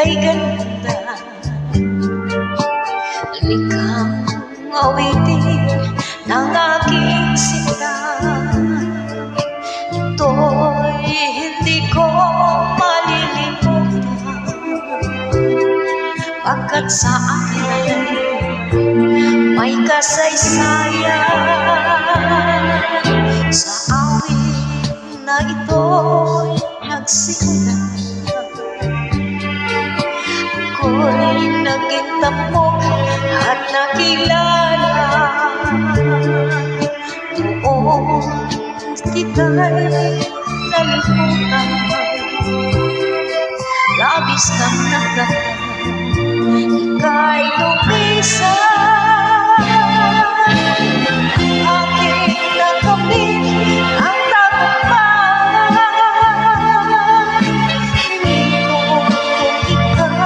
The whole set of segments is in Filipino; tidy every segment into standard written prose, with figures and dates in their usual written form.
ika'y ganda. Likhang awitin ng aking sinta, ito'y hindi ko malilimutan, pagkat sa akin may kasaysayan. Sa awit na ito'y nagsimula, ako'y naging tampok at nakilala. Noon kita'y nalimutan, labis kang nagdamdam, ika'y lumisan. Aking nakamit ang tagumpay, iniwan kung ikaw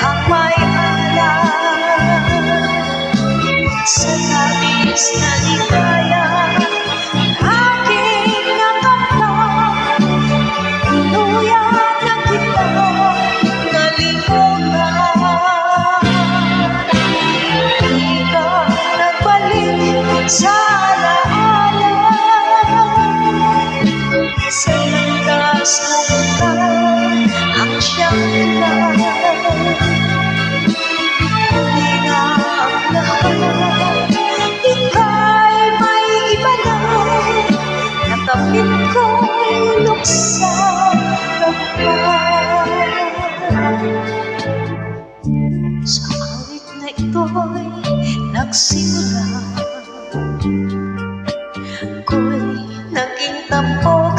ang may alam. Sa labis na ligaya aking nakamtan, tuluyan na kita nalimutan. Di ka nagbalik sa alaala, sa landas kung ikaw ang siyang tulad. Huli na ang lahat, ika'y may iba na, nakamit ko'y luksa kapal. Sa awit na ito'y nagsimula, ako'y naging tampok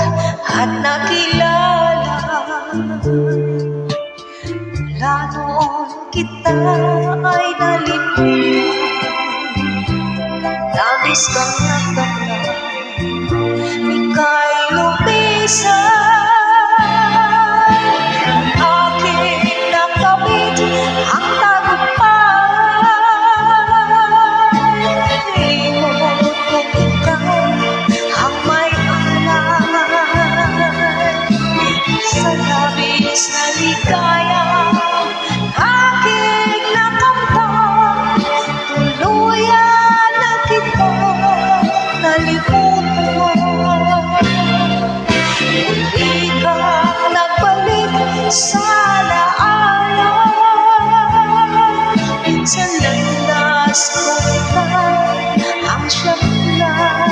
at nakilala. Mula noon kita ay nalimutan, labis kang nagdamdam, ika'y lumisan. Aking nakamit ang tagumpay, iniwan kung ikaw ang may alay. Sa labis na ligaya aking nakamtan, tuluyan na kita nalimutan. Muli kang nagbalik sa alaala, sa landas kung ikaw ang siyang tulad.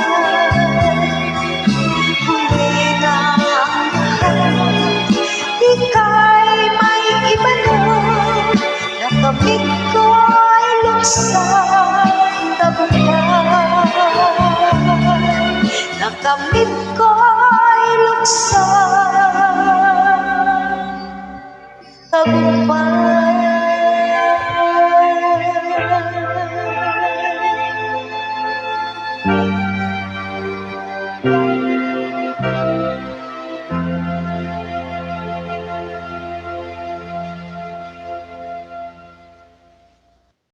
Huli na ang lahat, ika'y may iba na, nakamit ko'y luksa tagumpay. Nakamit ko